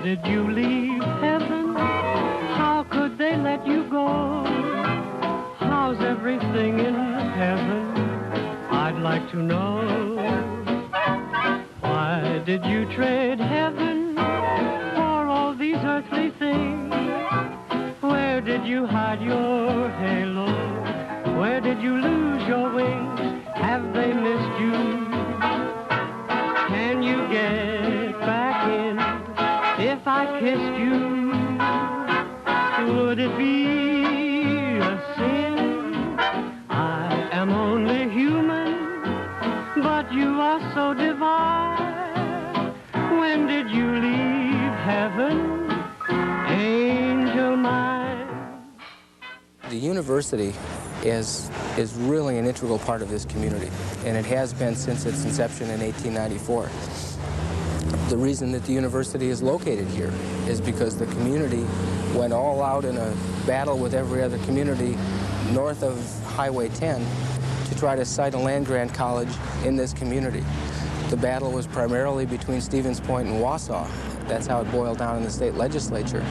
Did you leave heaven? How could they let you go? How's everything in heaven? I'd like to know. Why did you trade heaven for all these earthly things? Where did you hide your halo? Where did you lose your wings? Have they missed you? Can you get back in? If I kissed you, would it be a sin? I am only human, but you are so divine. When did you leave heaven, angel mine? The university is really an integral part of this community, and it has been since its inception in 1894. The reason that the university is located here is because the community went all out in a battle with every other community north of Highway 10 to try to site a land-grant college in this community. The battle was primarily between Stevens Point and Wausau. That's how it boiled down in the state legislature.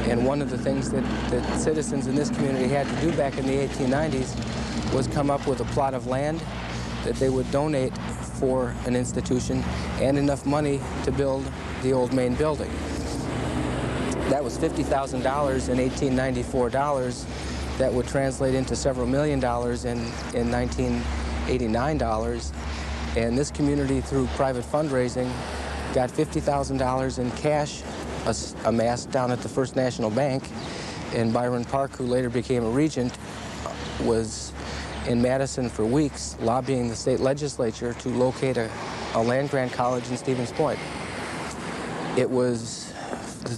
And one of the things that citizens in this community had to do back in the 1890s was come up with a plot of land that they would donate for an institution and enough money to build the old main building. That was $50,000 in 1894 dollars. That would translate into several $1 million in 1989 dollars. And this community, through private fundraising, got $50,000 in cash amassed down at the First National Bank. And Byron Park, who later became a regent, was in Madison for weeks lobbying the state legislature to locate a land-grant college in Stevens Point. It was,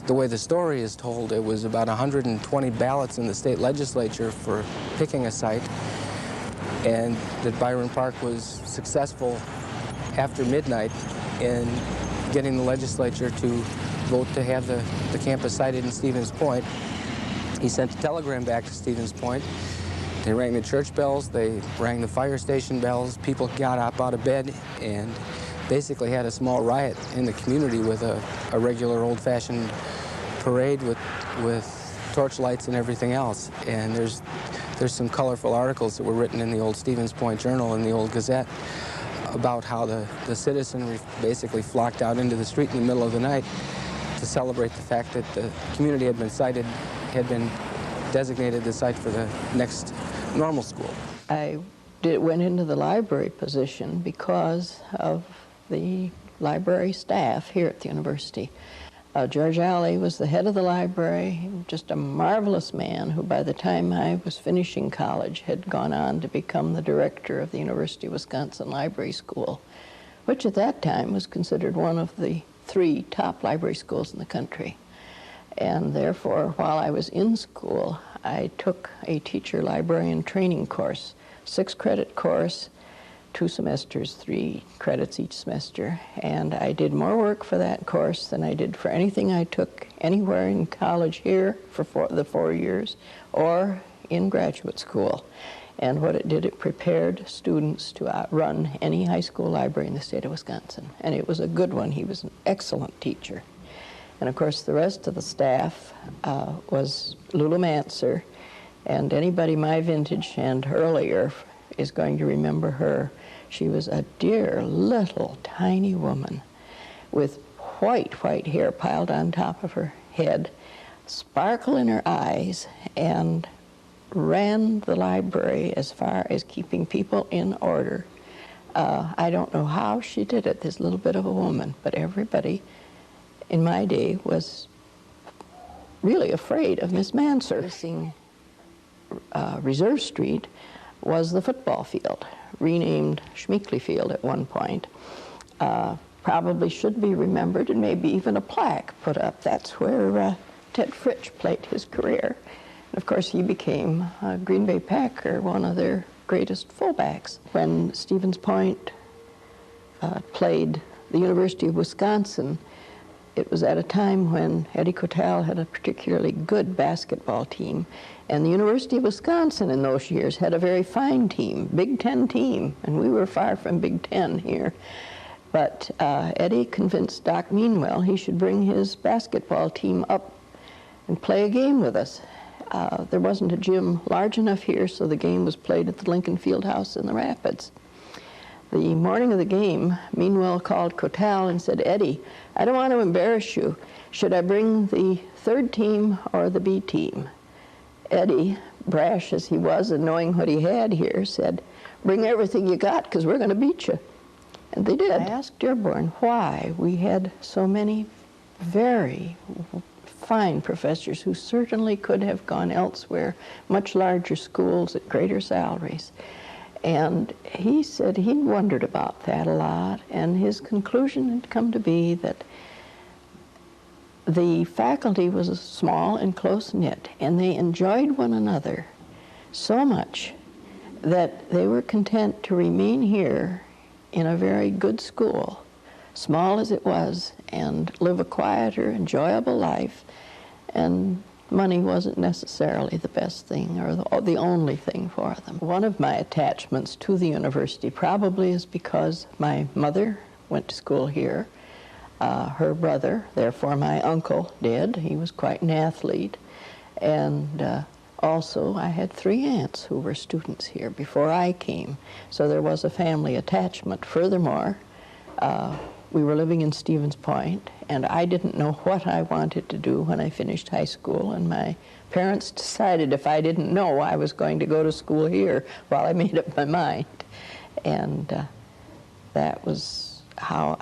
the way the story is told, it was about 120 ballots in the state legislature for picking a site, and that Byron Park was successful after midnight in getting the legislature to vote to have the campus sited in Stevens Point. He sent a telegram back to Stevens Point. They rang the church bells, they rang the fire station bells, people got up out of bed and basically had a small riot in the community with a regular old-fashioned parade with torchlights and everything else. And there's some colorful articles that were written in the old Stevens Point Journal and the old Gazette about how the citizenry basically flocked out into the street in the middle of the night to celebrate the fact that the community had been designated the site for the next normal school. I went into the library position because of the library staff here at the university. George Alley was the head of the library, just a marvelous man who by the time I was finishing college had gone on to become the director of the University of Wisconsin Library School, which at that time was considered one of the 3 top library schools in the country. And therefore, while I was in school, I took a teacher librarian training course, 6-credit course, 2 semesters, 3 credits each semester. And I did more work for that course than I did for anything I took anywhere in college here for the 4 years or in graduate school. And what it did, it prepared students to outrun any high school library in the state of Wisconsin. And it was a good one. He was an excellent teacher. And of course, the rest of the staff was Lulu Manser, and anybody my vintage and earlier is going to remember her. She was a dear little tiny woman with white hair piled on top of her head, sparkle in her eyes, and ran the library as far as keeping people in order. I don't know how she did it, this little bit of a woman, but everybody in my day was really afraid of Miss Manser. Reserve Street was the football field, renamed Schmeeckley Field at one point. Probably should be remembered, and maybe even a plaque put up. That's where Ted Fritsch played his career. And of course, he became Green Bay Packer, one of their greatest fullbacks. When Stevens Point played the University of Wisconsin, it was at a time when Eddie Kotal had a particularly good basketball team, and the University of Wisconsin in those years had a very fine team, Big Ten team, and we were far from Big Ten here. But Eddie convinced Doc Meanwell he should bring his basketball team up and play a game with us. There wasn't a gym large enough here, so the game was played at the Lincoln Fieldhouse in the Rapids. The morning of the game, Meanwell called Kotal and said, "Eddie, I don't want to embarrass you. Should I bring the third team or the B team?" Eddie, brash as he was and knowing what he had here, said, "Bring everything you got, because we're going to beat you." And they did. I asked Dearborn why we had so many very fine professors who certainly could have gone elsewhere, much larger schools at greater salaries. And he said he wondered about that a lot, and his conclusion had come to be that the faculty was small and close-knit, and they enjoyed one another so much that they were content to remain here in a very good school, small as it was, and live a quieter, enjoyable life, and money wasn't necessarily the best thing or the only thing for them. One of my attachments to the university probably is because my mother went to school here. Her brother, therefore my uncle, did. He was quite an athlete. And also I had 3 aunts who were students here before I came. So there was a family attachment. Furthermore, we were living in Stevens Point, and I didn't know what I wanted to do when I finished high school, and my parents decided if I didn't know, I was going to go to school here while I made up my mind. And that was how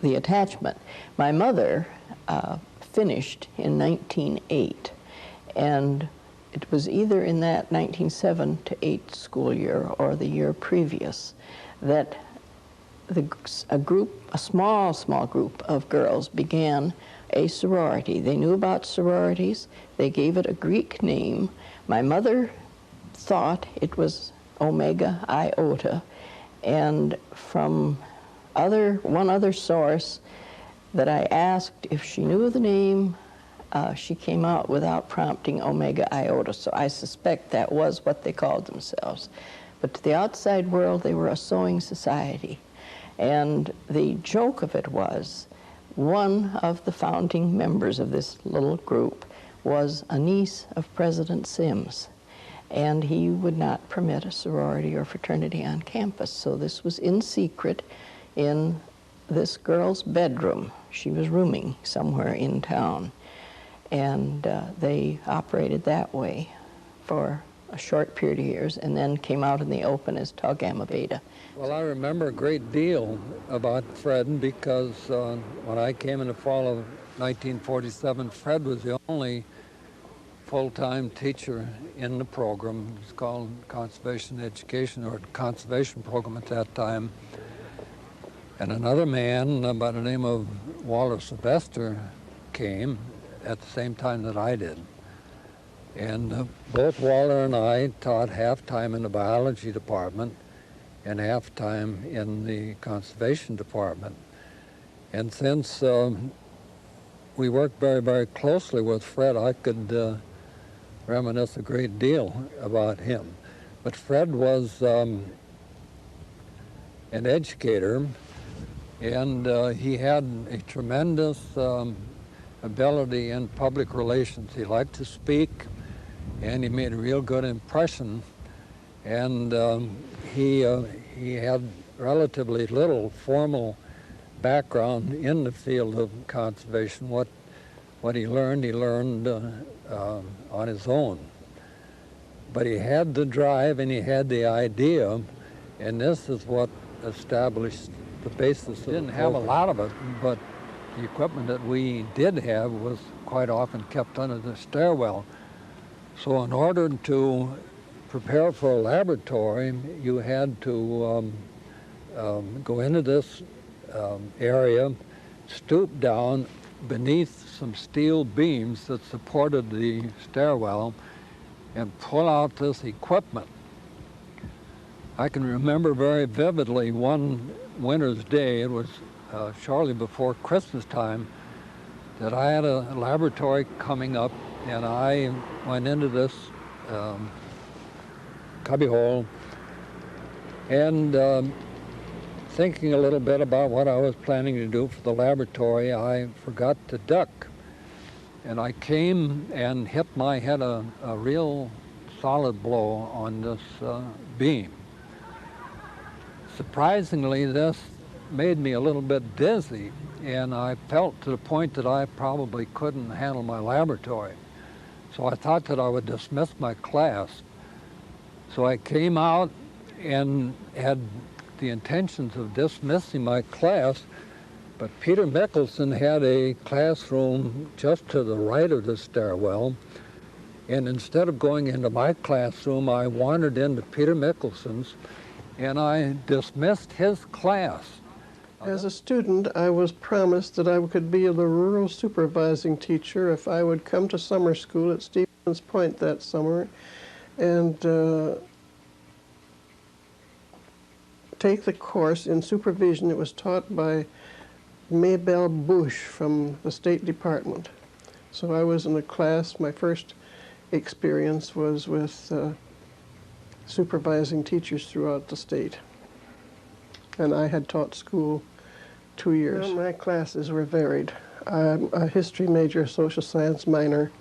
the attachment. My mother finished in 1908, and it was either in that 1907 to 8 school year or the year previous that a small group of girls began a sorority. They knew about sororities. They gave it a Greek name. My mother thought it was Omega Iota, and from one other source that I asked if she knew the name, she came out without prompting Omega Iota, so I suspect that was what they called themselves. But to the outside world, they were a sewing society. And the joke of it was, one of the founding members of this little group was a niece of President Sims, and he would not permit a sorority or fraternity on campus. So this was in secret in this girl's bedroom. She was rooming somewhere in town, and they operated that way for a short period of years, and then came out in the open as Tau Gamma Beta. Well, I remember a great deal about Fred because when I came in the fall of 1947, Fred was the only full-time teacher in the program. It was called Conservation Education, or Conservation Program at that time. And another man by the name of Walter Sylvester came at the same time that I did. And both Walter and I taught half-time in the biology department and half-time in the conservation department. And since we worked very, very closely with Fred, I could reminisce a great deal about him. But Fred was an educator, and he had a tremendous ability in public relations. He liked to speak, and he made a real good impression. And he had relatively little formal background in the field of conservation. What he learned on his own. But he had the drive and he had the idea, and this is what established the basis. We didn't have a lot of it, but the equipment that we did have was quite often kept under the stairwell. So in order to prepare for a laboratory, you had to go into this area, stoop down beneath some steel beams that supported the stairwell, and pull out this equipment. I can remember very vividly one winter's day, it was shortly before Christmas time, that I had a laboratory coming up, and I went into this cubbyhole and thinking a little bit about what I was planning to do for the laboratory, I forgot to duck. And I came and hit my head a real solid blow on this beam. Surprisingly, this made me a little bit dizzy, and I felt to the point that I probably couldn't handle my laboratory. So I thought that I would dismiss my class. So I came out and had the intentions of dismissing my class, but Peter Mickelson had a classroom just to the right of the stairwell, and instead of going into my classroom, I wandered into Peter Mickelson's, and I dismissed his class. As a student, I was promised that I could be the rural supervising teacher if I would come to summer school at Stevens Point that summer and take the course in supervision. It was taught by Maybelle Bush from the State Department. So I was in a class. My first experience was with supervising teachers throughout the state. And I had taught school 2 years. Well, my classes were varied. I'm a history major, social science minor,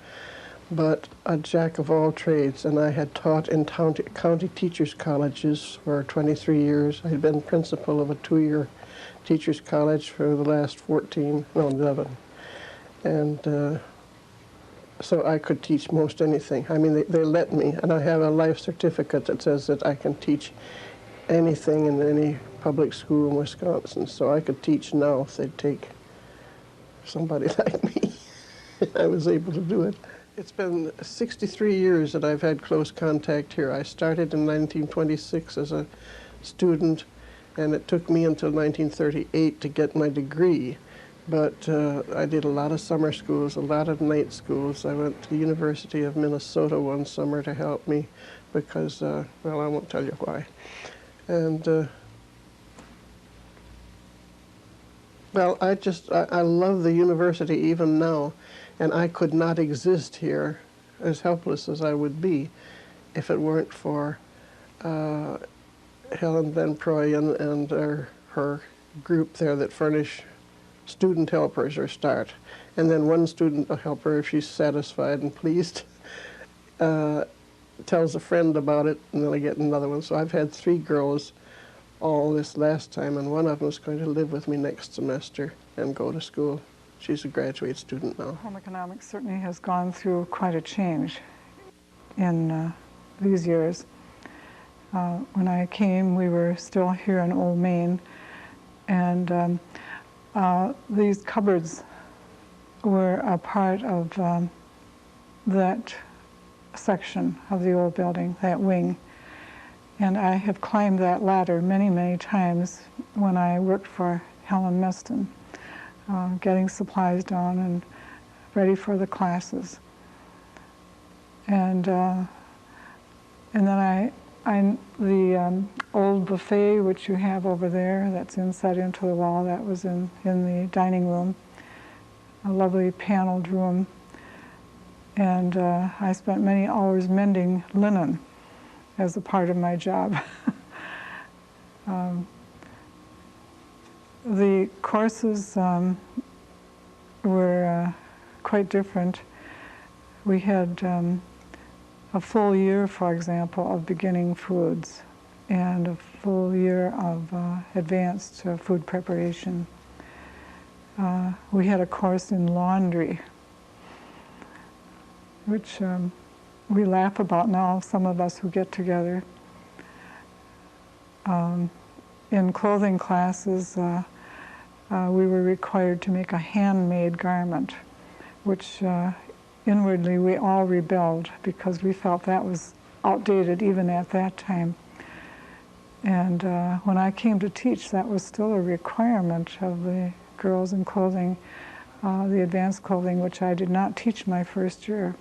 but a jack of all trades, and I had taught in county teachers' colleges for 23 years. I had been principal of a 2-year teachers' college for the last 11. And so I could teach most anything. I mean, they let me, and I have a life certificate that says that I can teach anything in any public school in Wisconsin. So I could teach now if they'd take somebody like me. I was able to do it. It's been 63 years that I've had close contact here. I started in 1926 as a student, and it took me until 1938 to get my degree. But I did a lot of summer schools, a lot of night schools. I went to the University of Minnesota one summer to help me because, well, I won't tell you why. And, well, I love the university even now, and I could not exist here as helpless as I would be if it weren't for Helen Van Proyen and her group there that furnish student helpers or start. And then one student helper, if she's satisfied and pleased, tells a friend about it, and then I get another one. So I've had 3 girls all this last time, and one of them is going to live with me next semester and go to school. She's a graduate student now. Home economics certainly has gone through quite a change in these years. When I came, we were still here in Old Main, and these cupboards were a part of that section of the old building, that wing. And I have climbed that ladder many, many times when I worked for Helen Meston, getting supplies down and ready for the classes. And then the old buffet, which you have over there, that's inset into the wall, that was in the dining room, a lovely paneled room. And I spent many hours mending linen as a part of my job. The courses were quite different. We had a full year, for example, of beginning foods and a full year of advanced food preparation. We had a course in laundry, which we laugh about now, some of us who get together. In clothing classes, we were required to make a handmade garment, which inwardly we all rebelled because we felt that was outdated even at that time. And when I came to teach, that was still a requirement of the girls in clothing, the advanced clothing, which I did not teach my first year.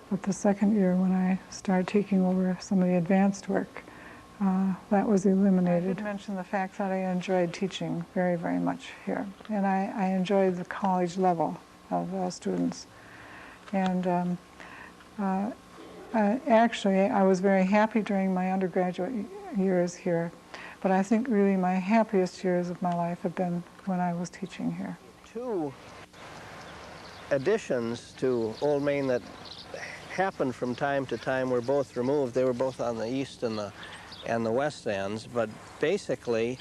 But the second year, when I started taking over some of the advanced work, that was eliminated. I did mention the fact that I enjoyed teaching very, very much here. And I enjoyed the college level students. And actually, I was very happy during my undergraduate years here, but I think really my happiest years of my life have been when I was teaching here. Two additions to Old Main that happened from time to time were both removed. They were both on the east and the west ends, but basically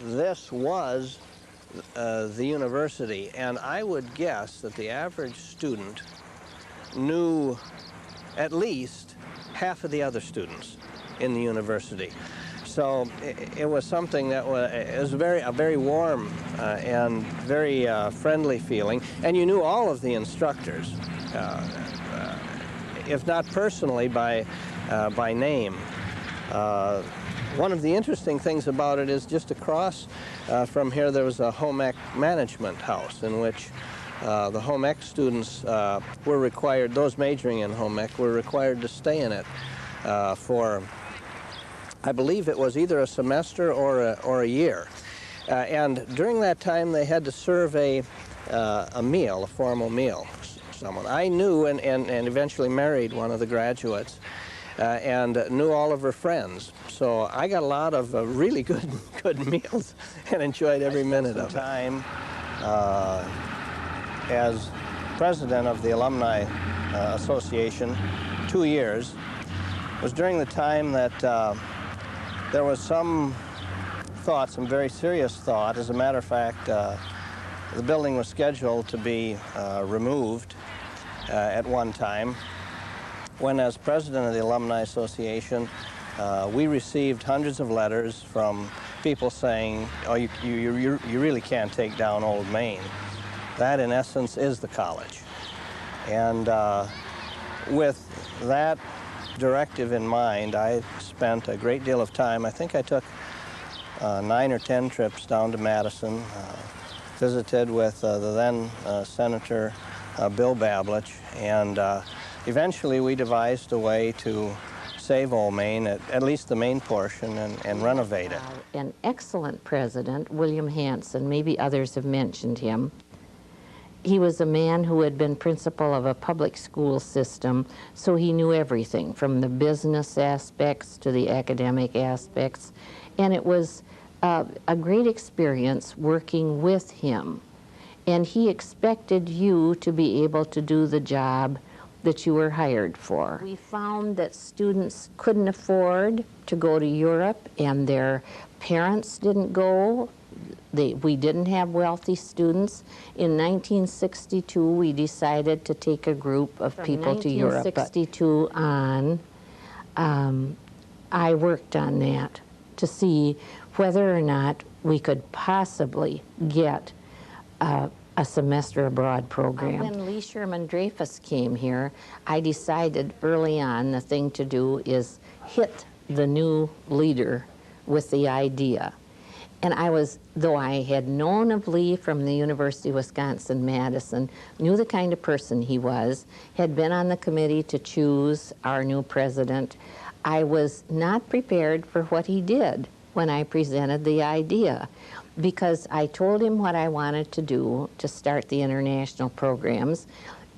this was the university, and I would guess that the average student knew at least half of the other students in the university. So it was something that was a very warm and very friendly feeling, and you knew all of the instructors, if not personally, by name. One of the interesting things about it is just across from here there was a home ec management house in which the home ec students were required, those majoring in home ec, were required to stay in it for, I believe it was either a semester or a year. And during that time they had to serve a meal, a formal meal. Someone I knew and eventually married one of the graduates and knew all of her friends. So I got a lot of really good meals and enjoyed every minute of it. As president of the Alumni Association, 2 years, was during the time that there was some thought, some very serious thought. As a matter of fact, the building was scheduled to be removed at one time, when as president of the Alumni Association, we received hundreds of letters from people saying, oh, you really can't take down Old Main. That, in essence, is the college. And with that directive in mind, I spent a great deal of time. I think I took 9 or 10 trips down to Madison, visited with the then Senator Bill Bablitch, and eventually we devised a way to save Old Main, at least the main portion, and renovate it. An excellent president, William Hanson, maybe others have mentioned him. He was a man who had been principal of a public school system, so he knew everything, from the business aspects to the academic aspects, and it was a great experience working with him. And he expected you to be able to do the job that you were hired for. We found that students couldn't afford to go to Europe, and their parents didn't go. We didn't have wealthy students. In 1962, we decided to take a group of people to Europe. From 1962 on, I worked on that to see whether or not we could possibly get a semester abroad program. When Lee Sherman Dreyfus came here, I decided early on the thing to do is hit the new leader with the idea. And though I had known of Lee from the University of Wisconsin-Madison, knew the kind of person he was, had been on the committee to choose our new president, I was not prepared for what he did when I presented the idea, because I told him what I wanted to do to start the international programs,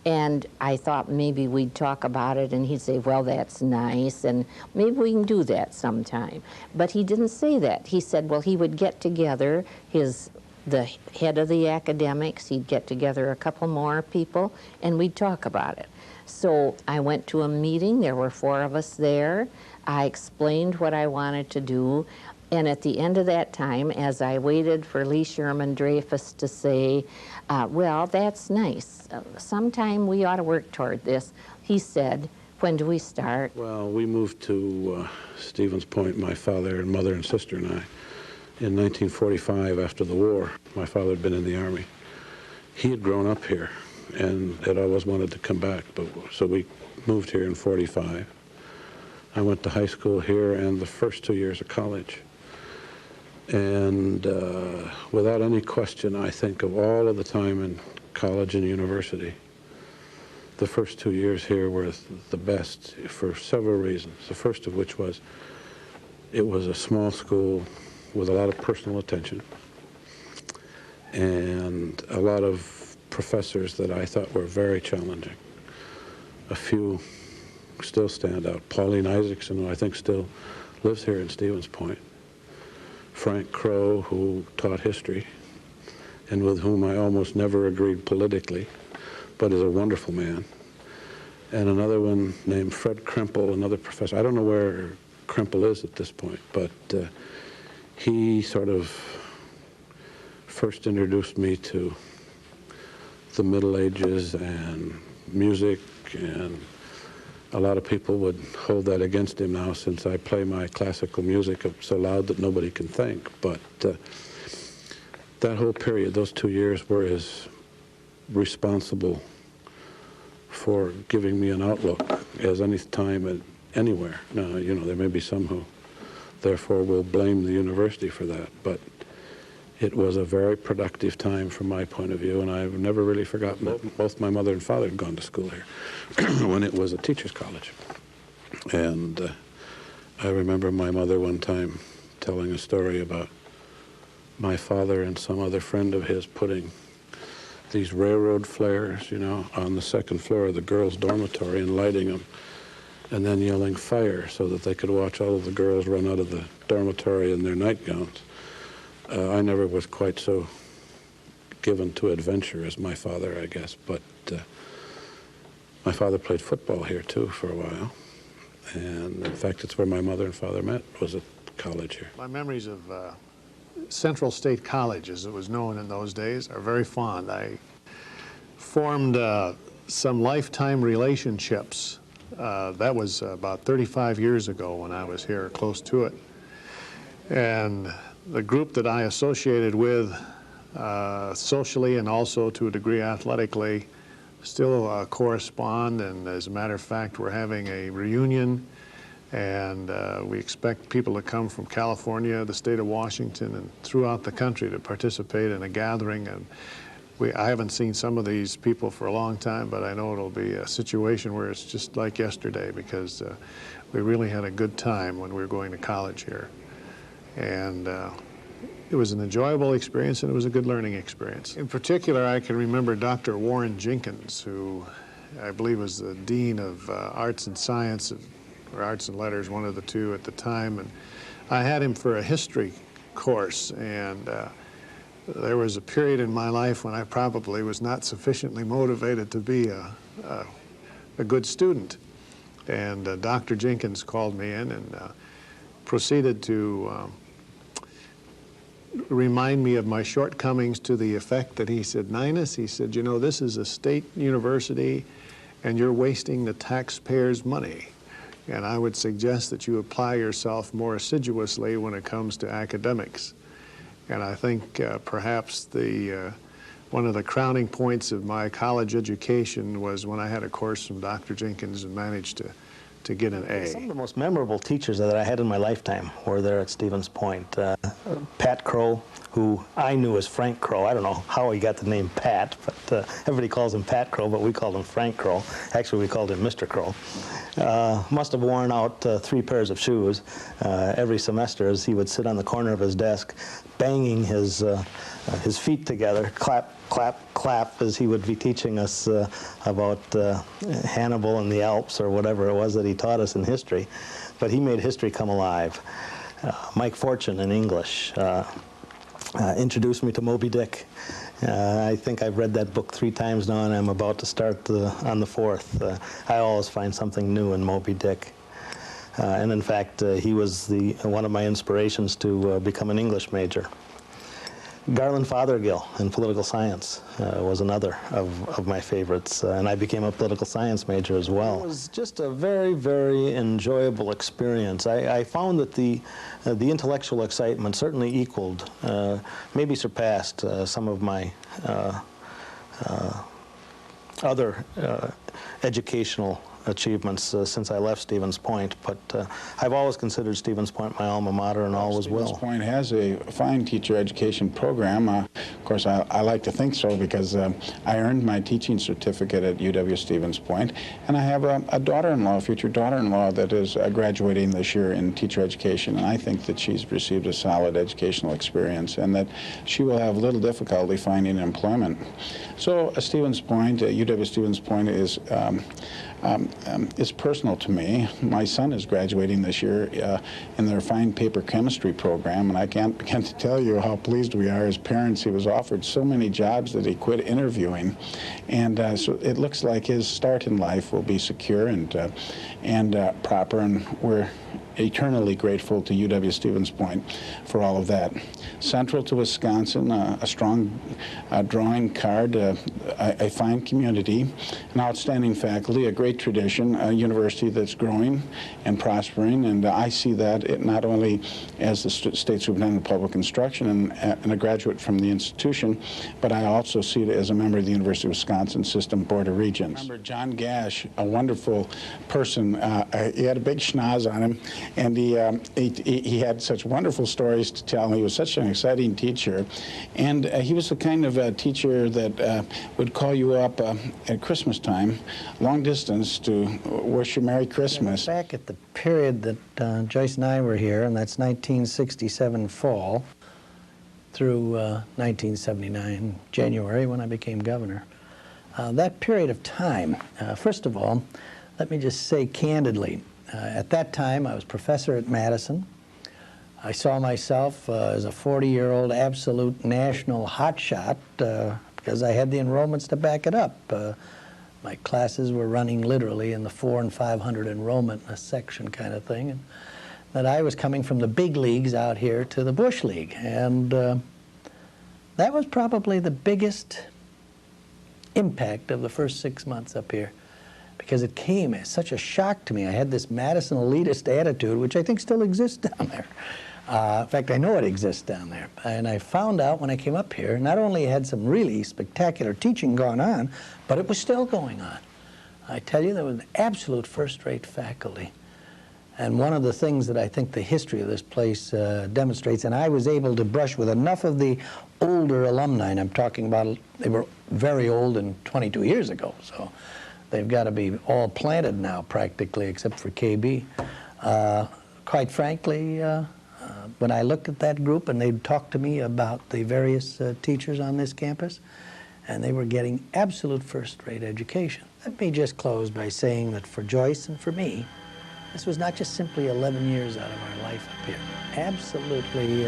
and I thought maybe we'd talk about it and he'd say, well, that's nice, and maybe we can do that sometime. But he didn't say that. He said, well, he would get together the head of the academics, he'd get together a couple more people, and we'd talk about it. So I went to a meeting, there were 4 of us there. I explained what I wanted to do, and at the end of that time, as I waited for Lee Sherman Dreyfus to say, well, that's nice, sometime we ought to work toward this, he said, when do we start? Well, we moved to Stevens Point, my father and mother and sister and I, in 1945 after the war. My father had been in the Army. He had grown up here and had always wanted to come back, so we moved here in 45. I went to high school here and the first 2 years of college. And without any question, I think of all of the time in college and university, the first 2 years here were the best for several reasons. The first of which was it was a small school with a lot of personal attention and a lot of professors that I thought were very challenging. A few still stand out. Pauline Isaacson, who I think still lives here in Stevens Point. Frank Crow, who taught history, and with whom I almost never agreed politically, but is a wonderful man. And another one named Fred Krempel, another professor. I don't know where Krempel is at this point, but he sort of first introduced me to the Middle Ages and music, and a lot of people would hold that against him now, since I play my classical music so loud that nobody can think. But that whole period, those 2 years, were as responsible for giving me an outlook as any time anywhere. Now, you know, there may be some who therefore will blame the university for that, but it was a very productive time from my point of view, and I've never really forgotten it. Both my mother and father had gone to school here when it was a teacher's college. And I remember my mother one time telling a story about my father and some other friend of his putting these railroad flares, you know, on the second floor of the girls' dormitory and lighting them, and then yelling fire so that they could watch all of the girls run out of the dormitory in their nightgowns. I never was quite so given to adventure as my father, I guess, but my father played football here too for a while, and in fact it's where my mother and father met, was at college here. My memories of Central State College, as it was known in those days, are very fond. I formed some lifetime relationships. That was about 35 years ago when I was here, close to it. And the group that I associated with socially and also to a degree athletically still correspond, and as a matter of fact, we're having a reunion, and we expect people to come from California, the state of Washington, and throughout the country to participate in a gathering. And I haven't seen some of these people for a long time, but I know it'll be a situation where it's just like yesterday, because we really had a good time when we were going to college here. And it was an enjoyable experience, and it was a good learning experience. In particular, I can remember Dr. Warren Jenkins, who I believe was the Dean of Arts and Science, or Arts and Letters, one of the two at the time. And I had him for a history course, and there was a period in my life when I probably was not sufficiently motivated to be a good student. And Dr. Jenkins called me in and proceeded to remind me of my shortcomings, to the effect that he said, "Neinas," he said, "you know, this is a state university and you're wasting the taxpayers' money. And I would suggest that you apply yourself more assiduously when it comes to academics." And I think perhaps one of the crowning points of my college education was when I had a course from Dr. Jenkins and managed to get an A. Some of the most memorable teachers that I had in my lifetime were there at Stevens Point. Pat Crow, who I knew as Frank Crow. I don't know how he got the name Pat, but everybody calls him Pat Crow, but we called him Frank Crow. Actually, we called him Mr. Crow. Must have worn out 3 pairs of shoes every semester as he would sit on the corner of his desk banging his feet together, clap, clap, clap, as he would be teaching us about Hannibal and the Alps, or whatever it was that he taught us in history. But he made history come alive. Mike Fortune in English introduced me to Moby Dick. I think I've read that book 3 times now, and I'm about to start on the 4th. I always find something new in Moby Dick. And in fact, he was one of my inspirations to become an English major. Garland Fothergill in political science was another of my favorites, and I became a political science major as well. It was just a very, very enjoyable experience. I found that the intellectual excitement certainly equaled, maybe surpassed some of my other educational achievements since I left Stevens Point, but I've always considered Stevens Point my alma mater and always will. Stevens Point has a fine teacher education program. Of course, I like to think so because I earned my teaching certificate at UW-Stevens Point, and I have a daughter-in-law, future daughter-in-law, that is graduating this year in teacher education, and I think that she's received a solid educational experience and that she will have little difficulty finding employment. So Stevens Point, UW-Stevens Point is personal to me. My son is graduating this year in their fine paper chemistry program, and I can't begin to tell you how pleased we are as parents. He was offered so many jobs that he quit interviewing, and so it looks like his start in life will be secure and proper, and we're eternally grateful to UW-Stevens Point for all of that. Central to Wisconsin, a strong drawing card, a fine community, an outstanding faculty, a great tradition, a university that's growing and prospering, and I see that not only as the State Superintendent of Public Instruction and a graduate from the institution, but I also see it as a member of the University of Wisconsin System Board of Regents. I remember John Gash, a wonderful person. He had a big schnoz on him, and he had such wonderful stories to tell. He was such an exciting teacher, and he was the kind of teacher that would call you up at Christmas time, long distance, to wish you Merry Christmas. Back at the period that Joyce and I were here, and that's 1967 fall through 1979 January when I became governor. That period of time, first of all, let me just say candidly, at that time I was professor at Madison. I saw myself as a 40-year-old absolute national hotshot because I had the enrollments to back it up. My classes were running literally in the 400 and 500 enrollment in a section kind of thing, and that I was coming from the big leagues out here to the Bush League, and that was probably the biggest impact of the first 6 months up here, because it came as such a shock to me. I had this Madison elitist attitude, which I think still exists down there. In fact, I know it exists down there. And I found out when I came up here, not only had some really spectacular teaching gone on, but it was still going on. I tell you, there was an absolute first-rate faculty. And one of the things that I think the history of this place demonstrates, and I was able to brush with enough of the older alumni, and I'm talking about, they were very old and 22 years ago, so they've got to be all planted now practically, except for KB. Quite frankly, when I looked at that group and they'd talk to me about the various teachers on this campus, and they were getting absolute first-rate education. Let me just close by saying that for Joyce and for me, this was not just simply 11 years out of our life up here. Absolutely,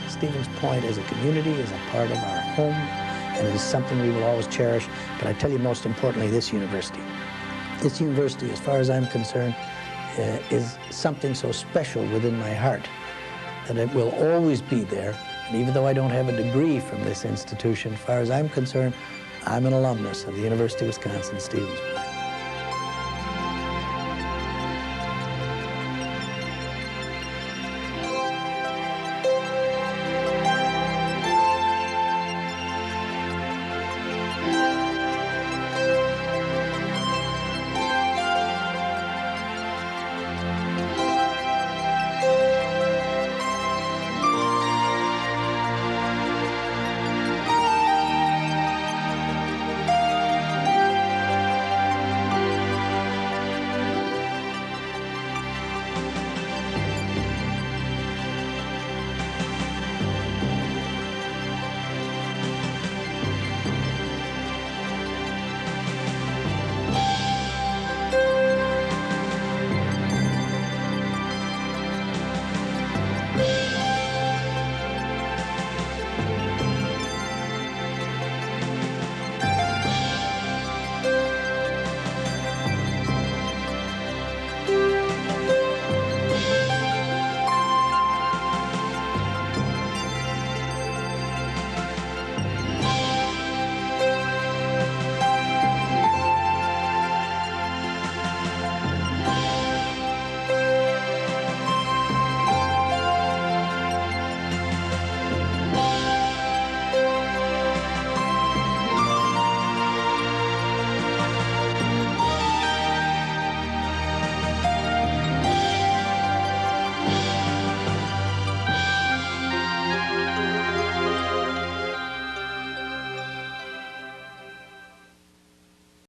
Stevens Point as a community is a part of our home, and it is something we will always cherish. But I tell you, most importantly, this university. This university, as far as I'm concerned, is something so special within my heart that it will always be there. And even though I don't have a degree from this institution, as far as I'm concerned, I'm an alumnus of the University of Wisconsin-Stevens.